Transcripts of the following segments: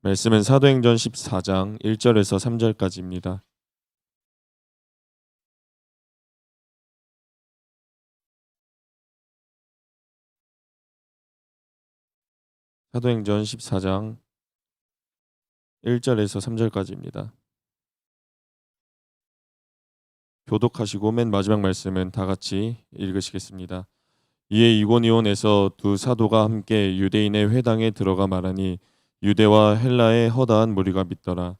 말씀은 사도행전 14장 1절에서 3절까지입니다. 사도행전 14장 1절에서 3절까지입니다. 교독하시고 맨 마지막 말씀은 다 같이 읽으시겠습니다. 이에 이고니온에서 두 사도가 함께 유대인의 회당에 들어가 말하니 유대와 헬라의 허다한 무리가 믿더라.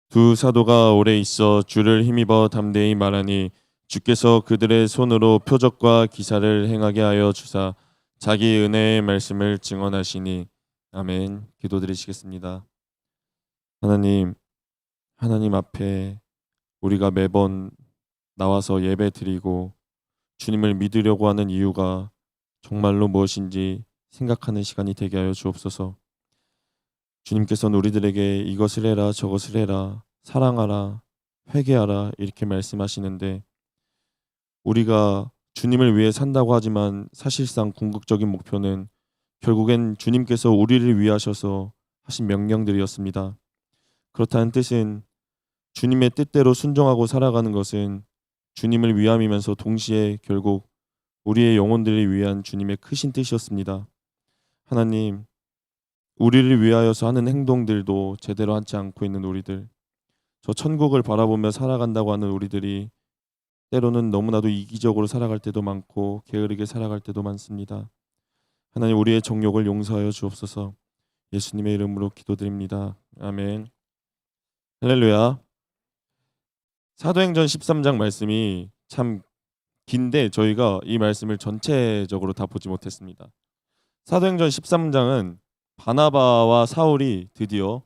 두 사도가 오래 있어 주를 힘입어 담대히 말하니 주께서 그들의 손으로 표적과 기사를 행하게 하여 주사 자기 은혜의 말씀을 증언하시니 아멘. 기도드리시겠습니다. 하나님 앞에 우리가 매번 나와서 예배 드리고 주님을 믿으려고 하는 이유가 정말로 무엇인지 생각하는 시간이 되게 하여 주옵소서. 주님께서는 우리들에게 이것을 해라 저것을 해라 사랑하라 회개하라 이렇게 말씀하시는데 우리가 주님을 위해 산다고 하지만 사실상 궁극적인 목표는 결국엔 주님께서 우리를 위하셔서 하신 명령들이었습니다. 그렇다는 뜻은 주님의 뜻대로 순종하고 살아가는 것은 주님을 위함이면서 동시에 결국 우리의 영혼들을 위한 주님의 크신 뜻이었습니다. 하나님, 우리를 위하여서 하는 행동들도 제대로 하지 않고 있는 우리들, 저 천국을 바라보며 살아간다고 하는 우리들이 때로는 너무나도 이기적으로 살아갈 때도 많고 게으르게 살아갈 때도 많습니다. 하나님, 우리의 정욕을 용서하여 주옵소서. 예수님의 이름으로 기도드립니다. 아멘. 할렐루야. 사도행전 13장 말씀이 참 긴데 저희가 이 말씀을 전체적으로 다 보지 못했습니다. 사도행전 13장은 바나바와 사울이 드디어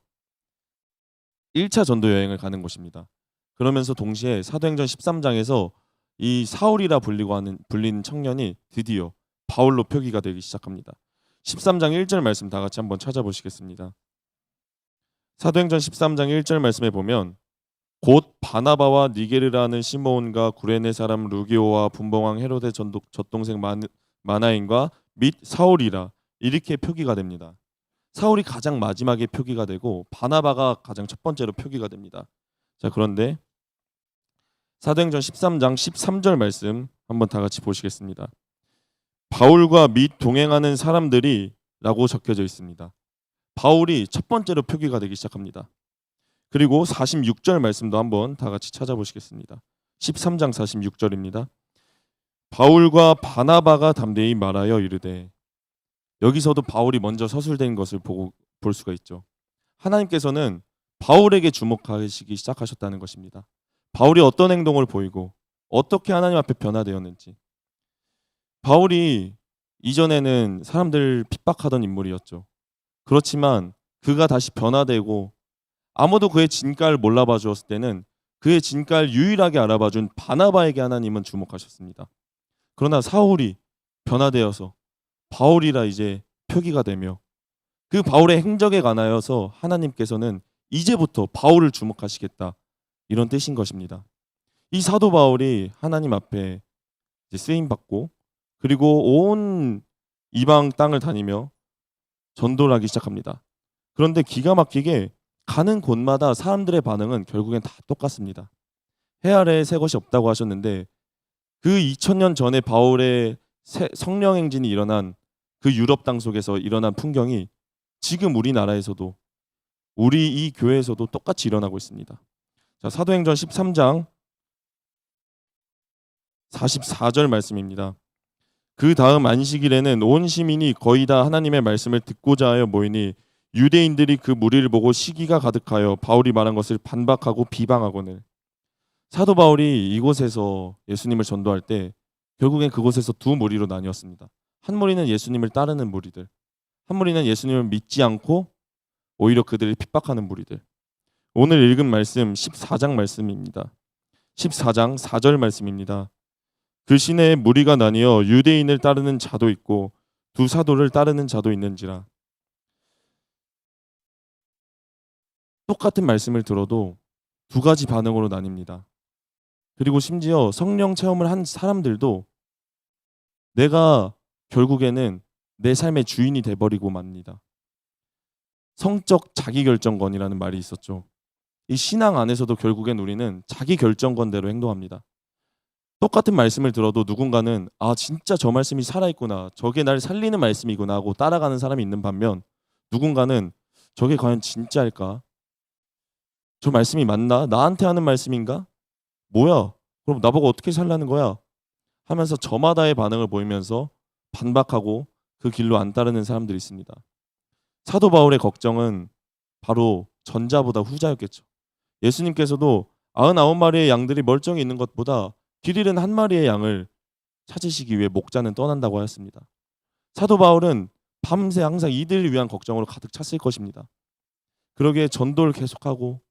1차 전도 여행을 가는 곳입니다. 그러면서 동시에 사도행전 13장에서 이 사울이라 불리는 청년이 드디어 바울로 표기가 되기 시작합니다. 13장 1절 말씀 다 같이 한번 찾아보시겠습니다. 사도행전 13장 1절 말씀에 보면 곧 바나바와 니게르라는 시므온과 구레네 사람 루기오와 분봉왕 헤로데 젖동생 마나인과 및 사울이라 이렇게 표기가 됩니다. 사울이 가장 마지막에 표기가 되고 바나바가 가장 첫 번째로 표기가 됩니다. 자, 그런데 사도행전 13장 13절 말씀 한번 다 같이 보시겠습니다. 바울과 및 동행하는 사람들이 라고 적혀져 있습니다. 바울이 첫 번째로 표기가 되기 시작합니다. 그리고 46절 말씀도 한번 다 같이 찾아보시겠습니다. 13장 46절입니다. 바울과 바나바가 담대히 말하여 이르되, 여기서도 바울이 먼저 서술된 것을 볼 수가 있죠. 하나님께서는 바울에게 주목하시기 시작하셨다는 것입니다. 바울이 어떤 행동을 보이고 어떻게 하나님 앞에 변화되었는지. 바울이 이전에는 사람들 핍박하던 인물이었죠. 그렇지만 그가 다시 변화되고 아무도 그의 진가를 몰라봐 주었을 때는 그의 진가를 유일하게 알아봐준 바나바에게 하나님은 주목하셨습니다. 그러나 사울이 변화되어서 바울이라 이제 표기가 되며 그 바울의 행적에 관하여서 하나님께서는 이제부터 바울을 주목하시겠다 이런 뜻인 것입니다. 이 사도 바울이 하나님 앞에 이제 쓰임 받고 그리고 온 이방 땅을 다니며 전도를 하기 시작합니다. 그런데 기가 막히게 가는 곳마다 사람들의 반응은 결국엔 다 똑같습니다. 해 아래에 새 것이 없다고 하셨는데 그 2000년 전에 바울의 성령 행진이 일어난 그 유럽 땅 속에서 일어난 풍경이 지금 우리나라에서도 우리 이 교회에서도 똑같이 일어나고 있습니다. 자, 사도행전 13장 44절 말씀입니다. 그 다음 안식일에는 온 시민이 거의 다 하나님의 말씀을 듣고자 하여 모이니 유대인들이 그 무리를 보고 시기가 가득하여 바울이 말한 것을 반박하고 비방하거늘. 사도 바울이 이곳에서 예수님을 전도할 때 결국엔 그곳에서 두 무리로 나뉘었습니다. 한 무리는 예수님을 따르는 무리들, 한 무리는 예수님을 믿지 않고 오히려 그들을 핍박하는 무리들. 오늘 읽은 말씀 14장 말씀입니다. 14장 4절 말씀입니다. 그 시내에 무리가 나뉘어 유대인을 따르는 자도 있고 두 사도를 따르는 자도 있는지라. 똑같은 말씀을 들어도 두 가지 반응으로 나뉩니다. 그리고 심지어 성령 체험을 한 사람들도 내가 결국에는 내 삶의 주인이 돼버리고 맙니다. 성적 자기결정권이라는 말이 있었죠. 이 신앙 안에서도 결국엔 우리는 자기결정권대로 행동합니다. 똑같은 말씀을 들어도 누군가는 아 진짜 저 말씀이 살아있구나, 저게 날 살리는 말씀이구나 하고 따라가는 사람이 있는 반면, 누군가는 저게 과연 진짜일까? 저 말씀이 맞나? 나한테 하는 말씀인가? 뭐야? 그럼 나보고 어떻게 살라는 거야? 하면서 저마다의 반응을 보이면서 반박하고 그 길로 안 따르는 사람들이 있습니다. 사도 바울의 걱정은 바로 전자보다 후자였겠죠. 예수님께서도 99마리의 양들이 멀쩡히 있는 것보다 길 잃은 한 마리의 양을 찾으시기 위해 목자는 떠난다고 하였습니다. 사도 바울은 밤새 항상 이들을 위한 걱정으로 가득 찼을 것입니다. 그러기에 전도를 계속하고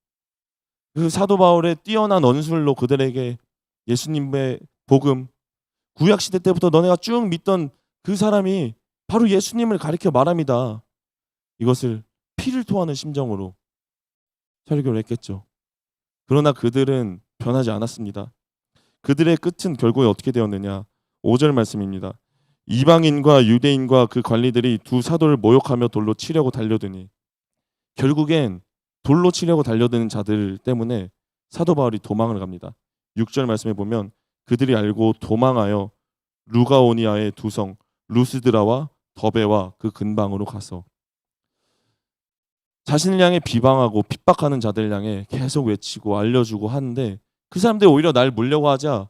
그 사도 바울의 뛰어난 언술로 그들에게 예수님의 복음, 구약 시대 때부터 너네가 쭉 믿던 그 사람이 바로 예수님을 가리켜 말합니다. 이것을 피를 토하는 심정으로 설교를 했겠죠. 그러나 그들은 변하지 않았습니다. 그들의 끝은 결국에 어떻게 되었느냐? 5절 말씀입니다. 이방인과 유대인과 그 관리들이 두 사도를 모욕하며 돌로 치려고 달려드니, 결국엔 돌로 치려고 달려드는 자들 때문에 사도 바울이 도망을 갑니다. 6절 말씀에 보면 그들이 알고 도망하여 루가오니아의 두 성 루스드라와 더베와 그 근방으로 가서 자신을 향해 비방하고 핍박하는 자들 향해 계속 외치고 알려주고 하는데, 그 사람들이 오히려 날 물려고 하자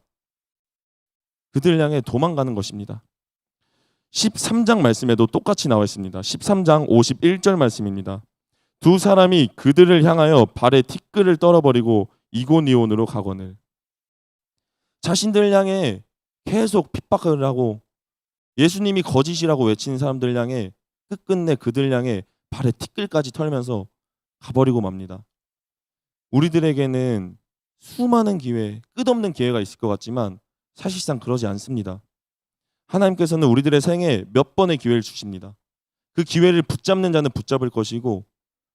그들 향해 도망가는 것입니다. 13장 말씀에도 똑같이 나와 있습니다. 13장 51절 말씀입니다. 두 사람이 그들을 향하여 발에 티끌을 떨어버리고 이고니온으로 가거늘. 자신들 향해 계속 핍박을 하고 예수님이 거짓이라고 외치는 사람들 향해 끝끝내 그들 향해 발에 티끌까지 털면서 가버리고 맙니다. 우리들에게는 수많은 기회, 끝없는 기회가 있을 것 같지만 사실상 그러지 않습니다. 하나님께서는 우리들의 생에 몇 번의 기회를 주십니다. 그 기회를 붙잡는 자는 붙잡을 것이고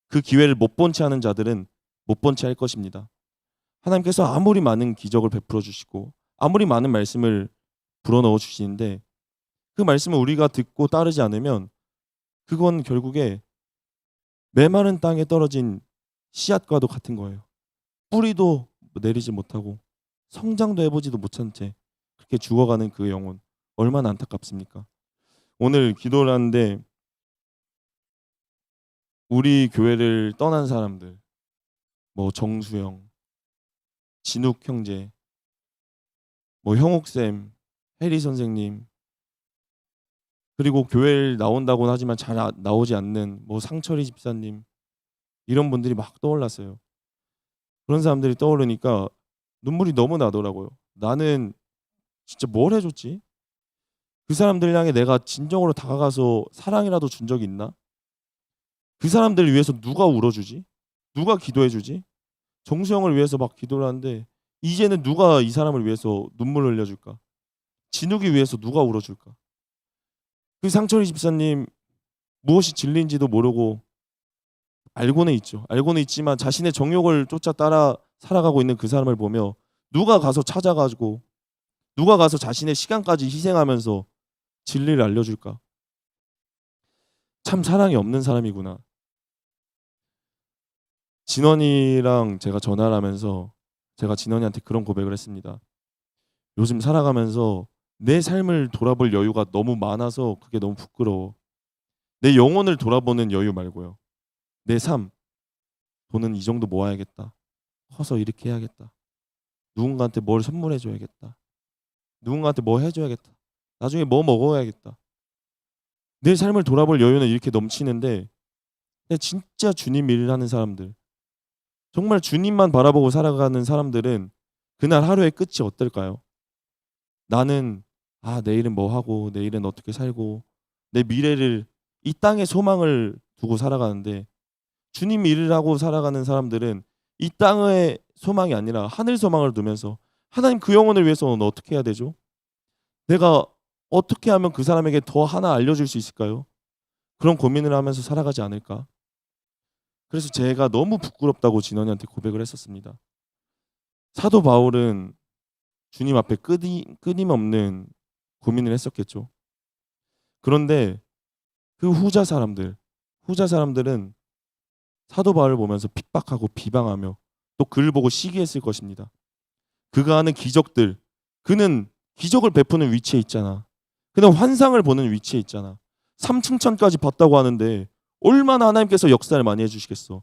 그 기회를 못 본 채 하는 자들은 못 본 채 할 것입니다. 하나님께서 아무리 많은 기적을 베풀어 주시고 아무리 많은 말씀을 불어넣어 주시는데 그 말씀을 우리가 듣고 따르지 않으면 그건 결국에 메마른 땅에 떨어진 씨앗과도 같은 거예요. 뿌리도 내리지 못하고 성장도 해보지도 못한 채 그렇게 죽어가는 그 영혼, 얼마나 안타깝습니까? 오늘 기도를 하는데 우리 교회를 떠난 사람들, 뭐 정수영, 진욱 형제, 뭐 형옥쌤, 해리 선생님, 그리고 교회를 나온다고는 하지만 잘 나오지 않는 뭐 상철이 집사님, 이런 분들이 막 떠올랐어요. 그런 사람들이 떠오르니까 눈물이 너무 나더라고요. 나는 진짜 뭘 해줬지? 그 사람들 향해 내가 진정으로 다가가서 사랑이라도 준 적이 있나? 그 사람들을 위해서 누가 울어주지? 누가 기도해주지? 정수영을 위해서 막 기도를 하는데 이제는 누가 이 사람을 위해서 눈물을 흘려줄까? 진욱이 위해서 누가 울어줄까? 그 상철이 집사님 무엇이 진리인지도 모르고 알고는 있죠. 알고는 있지만 자신의 정욕을 쫓아 따라 살아가고 있는 그 사람을 보며 누가 가서 찾아가지고 누가 가서 자신의 시간까지 희생하면서 진리를 알려줄까? 참 사랑이 없는 사람이구나. 진원이랑 제가 전화를 하면서 제가 진원이한테 그런 고백을 했습니다. 요즘 살아가면서 내 삶을 돌아볼 여유가 너무 많아서 그게 너무 부끄러워. 내 영혼을 돌아보는 여유 말고요. 내 삶, 돈은 이 정도 모아야겠다. 커서 이렇게 해야겠다. 누군가한테 뭘 선물해줘야겠다. 누군가한테 뭐 해줘야겠다. 나중에 뭐 먹어야겠다. 내 삶을 돌아볼 여유는 이렇게 넘치는데 진짜 주님 일을 하는 사람들, 정말 주님만 바라보고 살아가는 사람들은 그날 하루의 끝이 어떨까요? 나는 내일은 뭐 하고 내일은 어떻게 살고 내 미래를 이 땅의 소망을 두고 살아가는데, 주님 일을 하고 살아가는 사람들은 이 땅의 소망이 아니라 하늘 소망을 두면서 하나님 그 영혼을 위해서는 어떻게 해야 되죠? 내가 어떻게 하면 그 사람에게 더 하나 알려줄 수 있을까요? 그런 고민을 하면서 살아가지 않을까? 그래서 제가 너무 부끄럽다고 진원이한테 고백을 했었습니다. 사도 바울은 주님 앞에 끊임없는 고민을 했었겠죠. 그런데 그 후자 사람들은 사도 바울을 보면서 핍박하고 비방하며 또 그를 보고 시기했을 것입니다. 그가 하는 기적들, 그는 기적을 베푸는 위치에 있잖아. 그는 환상을 보는 위치에 있잖아. 삼층천까지 봤다고 하는데 얼마나 하나님께서 역사를 많이 해주시겠어.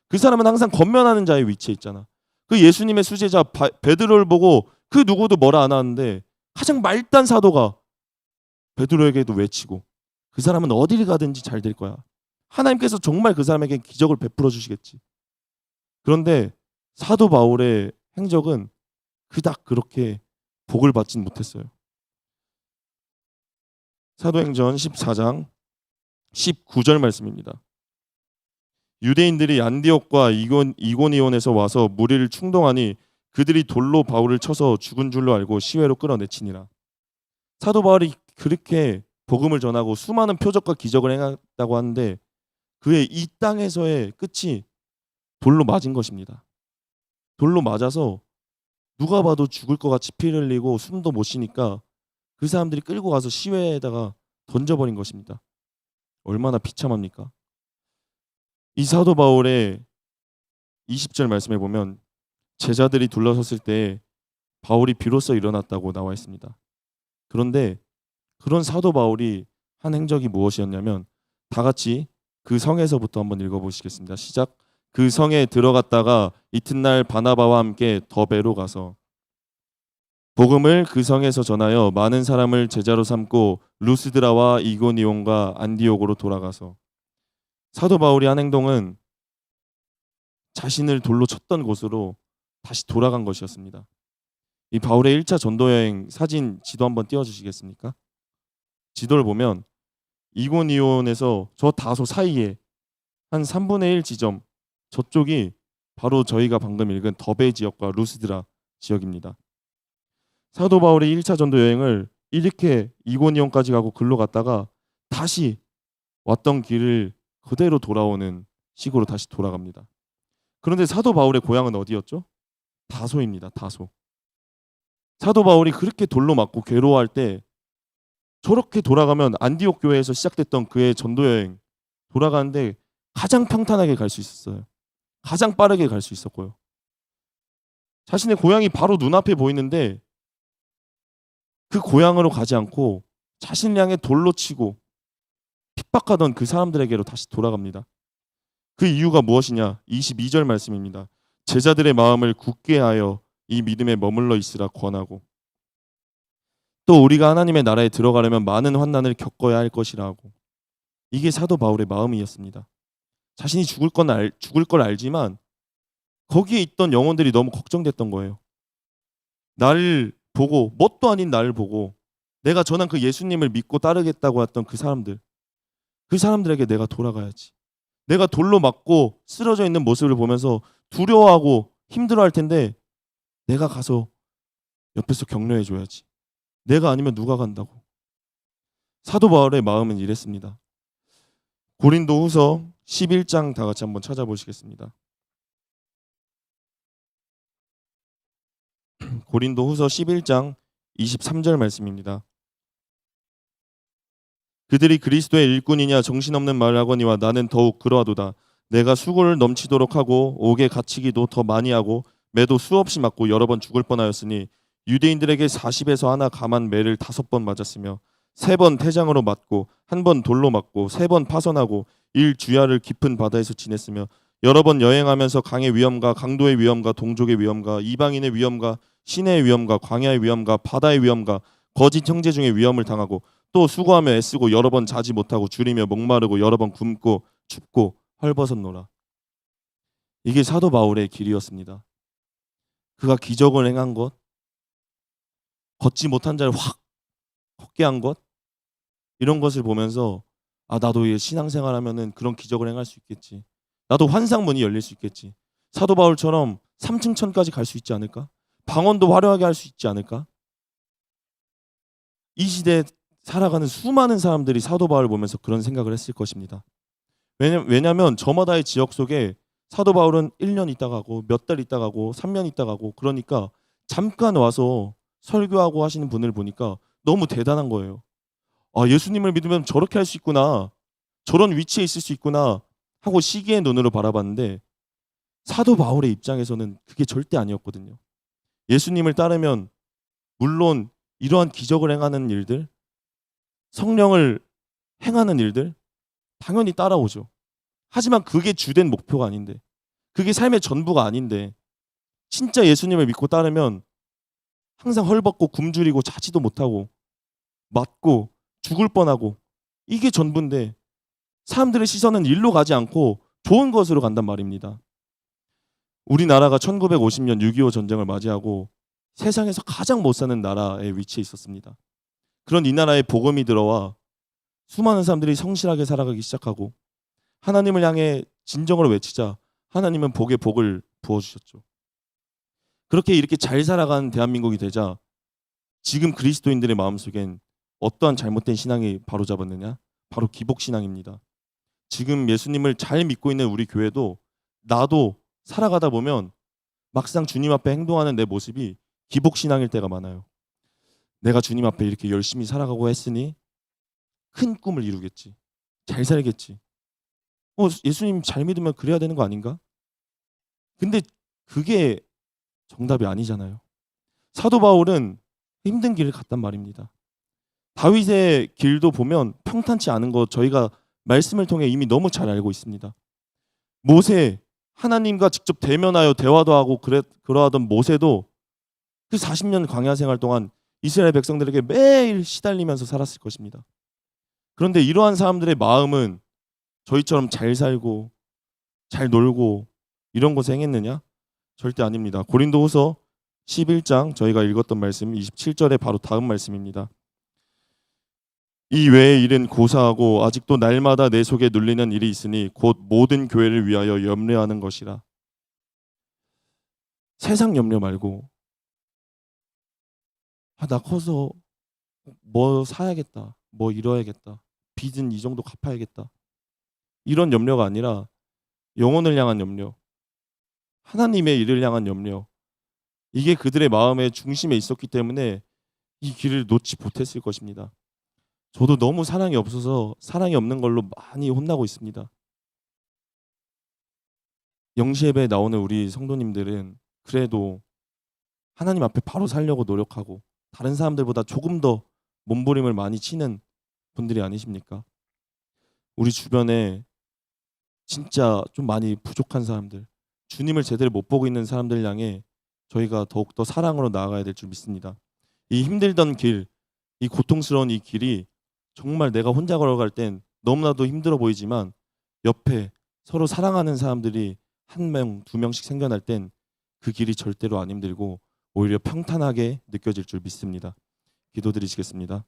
그 사람은 항상 권면하는 자의 위치에 있잖아. 그 예수님의 수제자 베드로를 보고 그 누구도 뭐라 안 하는데 가장 말단 사도가 베드로에게도 외치고 그 사람은 어디를 가든지 잘 될 거야. 하나님께서 정말 그 사람에게 기적을 베풀어 주시겠지. 그런데 사도 바울의 행적은 그닥 그렇게 복을 받진 못했어요. 사도행전 14장 19절 말씀입니다. 유대인들이 안디옥과 이고니온에서 와서 무리를 충동하니 그들이 돌로 바울을 쳐서 죽은 줄로 알고 시외로 끌어내치니라. 사도 바울이 그렇게 복음을 전하고 수많은 표적과 기적을 행했다고 하는데 그의 이 땅에서의 끝이 돌로 맞은 것입니다. 돌로 맞아서 누가 봐도 죽을 것 같이 피를 흘리고 숨도 못 쉬니까 그 사람들이 끌고 가서 시외에다가 던져버린 것입니다. 얼마나 비참합니까? 이 사도 바울의 20절 말씀에 보면 제자들이 둘러섰을 때 바울이 비로소 일어났다고 나와 있습니다. 그런데 그런 사도 바울이 한 행적이 무엇이었냐면 다 같이 그 성에서부터 한번 읽어보시겠습니다. 시작. 그 성에 들어갔다가 이튿날 바나바와 함께 더베로 가서 복음을 그 성에서 전하여 많은 사람을 제자로 삼고 루스드라와 이고니온과 안디옥으로 돌아가서 사도 바울이 한 행동은 자신을 돌로 쳤던 곳으로 다시 돌아간 것이었습니다. 이 바울의 1차 전도 여행 사진 지도 한번 띄워주시겠습니까? 지도를 보면 이고니온에서 저 다소 사이에 한 3분의 1 지점 저쪽이 바로 저희가 방금 읽은 더베 지역과 루스드라 지역입니다. 사도 바울의 1차 전도 여행을 이렇게 이고니온까지 가고 글로 갔다가 다시 왔던 길을 그대로 돌아오는 식으로 다시 돌아갑니다. 그런데 사도 바울의 고향은 어디였죠? 다소입니다. 다소. 사도 바울이 그렇게 돌로 맞고 괴로워할 때 저렇게 돌아가면 안디옥 교회에서 시작됐던 그의 전도 여행 돌아가는데 가장 평탄하게 갈 수 있었어요. 가장 빠르게 갈 수 있었고요. 자신의 고향이 바로 눈앞에 보이는데 그 고향으로 가지 않고 자신을 향해 돌로 치고 핍박하던 그 사람들에게로 다시 돌아갑니다. 그 이유가 무엇이냐? 22절 말씀입니다. 제자들의 마음을 굳게 하여 이 믿음에 머물러 있으라 권하고 또 우리가 하나님의 나라에 들어가려면 많은 환난을 겪어야 할 것이라고. 이게 사도 바울의 마음이었습니다. 자신이 죽을 걸 알지만 거기에 있던 영혼들이 너무 걱정됐던 거예요. 나를 보고 뭣도 아닌 나를 보고 내가 전한 그 예수님을 믿고 따르겠다고 했던 그 사람들에게 내가 돌아가야지. 내가 돌로 맞고 쓰러져 있는 모습을 보면서 두려워하고 힘들어할 텐데 내가 가서 옆에서 격려해 줘야지. 내가 아니면 누가 간다고. 사도 바울의 마음은 이랬습니다. 고린도후서 11장 다 같이 한번 찾아보시겠습니다. 고린도후서 11장 23절 말씀입니다. 그들이 그리스도의 일꾼이냐 정신없는 말을 하거니와 나는 더욱 그러하도다. 내가 수고를 넘치도록 하고 옥에 갇히기도 더 많이 하고 매도 수없이 맞고 여러 번 죽을 뻔하였으니 유대인들에게 40에서 하나 감한 매를 5번 맞았으며 3번 태장으로 맞고 1번 돌로 맞고 3번 파선하고 일주야를 깊은 바다에서 지냈으며 여러 번 여행하면서 강의 위험과 강도의 위험과 동족의 위험과 이방인의 위험과 시내의 위험과 광야의 위험과 바다의 위험과 거짓 형제 중에 위험을 당하고 또 수고하며 애쓰고 여러 번 자지 못하고 줄이며 목마르고 여러 번 굶고 춥고 헐벗었노라. 이게 사도 바울의 길이었습니다. 그가 기적을 행한 것, 걷지 못한 자를 확 걷게 한 것, 이런 것을 보면서 나도 신앙생활하면은 그런 기적을 행할 수 있겠지. 나도 환상문이 열릴 수 있겠지. 사도 바울처럼 3층천까지 갈 수 있지 않을까? 방언도 화려하게 할 수 있지 않을까? 이 시대에 살아가는 수많은 사람들이 사도 바울을 보면서 그런 생각을 했을 것입니다. 왜냐하면 저마다의 지역 속에 사도 바울은 1년 있다 가고 몇 달 있다 가고 3년 있다 가고 그러니까 잠깐 와서 설교하고 하시는 분을 보니까 너무 대단한 거예요. 아, 예수님을 믿으면 저렇게 할 수 있구나. 저런 위치에 있을 수 있구나 하고 시기의 눈으로 바라봤는데 사도 바울의 입장에서는 그게 절대 아니었거든요. 예수님을 따르면 물론 이러한 기적을 행하는 일들, 성령을 행하는 일들 당연히 따라오죠. 하지만 그게 주된 목표가 아닌데, 그게 삶의 전부가 아닌데, 진짜 예수님을 믿고 따르면 항상 헐벗고 굶주리고 자지도 못하고 맞고 죽을 뻔하고 이게 전부인데 사람들의 시선은 일로 가지 않고 좋은 것으로 간단 말입니다. 우리나라가 1950년 6.25 전쟁을 맞이하고 세상에서 가장 못 사는 나라에 위치해 있었습니다. 그런 이 나라에 복음이 들어와 수많은 사람들이 성실하게 살아가기 시작하고 하나님을 향해 진정으로 외치자 하나님은 복에 복을 부어주셨죠. 그렇게 이렇게 잘 살아가는 대한민국이 되자 지금 그리스도인들의 마음속엔 어떠한 잘못된 신앙이 바로잡았느냐? 바로 기복신앙입니다. 지금 예수님을 잘 믿고 있는 우리 교회도 나도 살아가다 보면 막상 주님 앞에 행동하는 내 모습이 기복신앙일 때가 많아요. 내가 주님 앞에 이렇게 열심히 살아가고 했으니 큰 꿈을 이루겠지. 잘 살겠지. 예수님 잘 믿으면 그래야 되는 거 아닌가? 근데 그게 정답이 아니잖아요. 사도 바울은 힘든 길을 갔단 말입니다. 다윗의 길도 보면 평탄치 않은 거 저희가 말씀을 통해 이미 너무 잘 알고 있습니다. 모세, 하나님과 직접 대면하여 대화도 하고 그러하던 모세도 그 40년 광야 생활 동안 이스라엘 백성들에게 매일 시달리면서 살았을 것입니다. 그런데 이러한 사람들의 마음은 저희처럼 잘 살고 잘 놀고 이런 곳에 행했느냐? 절대 아닙니다. 고린도후서 11장 저희가 읽었던 말씀 27절의 바로 다음 말씀입니다. 이 외의 일은 고사하고 아직도 날마다 내 속에 눌리는 일이 있으니 곧 모든 교회를 위하여 염려하는 것이라. 세상 염려 말고 나 커서 뭐 사야겠다, 뭐 이뤄야겠다, 빚은 이 정도 갚아야겠다 이런 염려가 아니라 영혼을 향한 염려, 하나님의 일을 향한 염려, 이게 그들의 마음의 중심에 있었기 때문에 이 길을 놓지 못했을 것입니다. 저도 너무 사랑이 없어서 사랑이 없는 걸로 많이 혼나고 있습니다. 영시예배에 나오는 우리 성도님들은 그래도 하나님 앞에 바로 살려고 노력하고 다른 사람들보다 조금 더 몸부림을 많이 치는 분들이 아니십니까? 우리 주변에 진짜 좀 많이 부족한 사람들, 주님을 제대로 못 보고 있는 사람들 향해 저희가 더욱더 사랑으로 나아가야 될 줄 믿습니다. 이 힘들던 길, 이 고통스러운 이 길이 정말 내가 혼자 걸어갈 땐 너무나도 힘들어 보이지만 옆에 서로 사랑하는 사람들이 한 명, 두 명씩 생겨날 땐 그 길이 절대로 안 힘들고 오히려 평탄하게 느껴질 줄 믿습니다. 기도드리시겠습니다.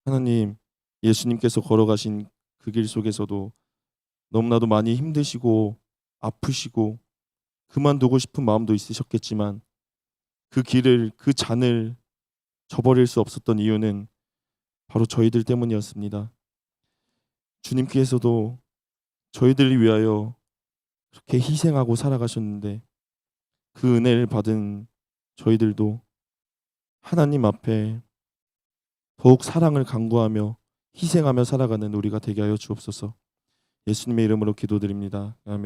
하나님, 예수님께서 걸어가신 그 길 속에서도 너무나도 많이 힘드시고 아프시고 그만두고 싶은 마음도 있으셨겠지만 그 길을, 그 잔을 저버릴 수 없었던 이유는 바로 저희들 때문이었습니다. 주님께서도 저희들을 위하여 그렇게 희생하고 살아가셨는데 그 은혜를 받은 저희들도 하나님 앞에 더욱 사랑을 강구하며 희생하며 살아가는 우리가 되게 하여 주옵소서. 예수님의 이름으로 기도드립니다. 아멘.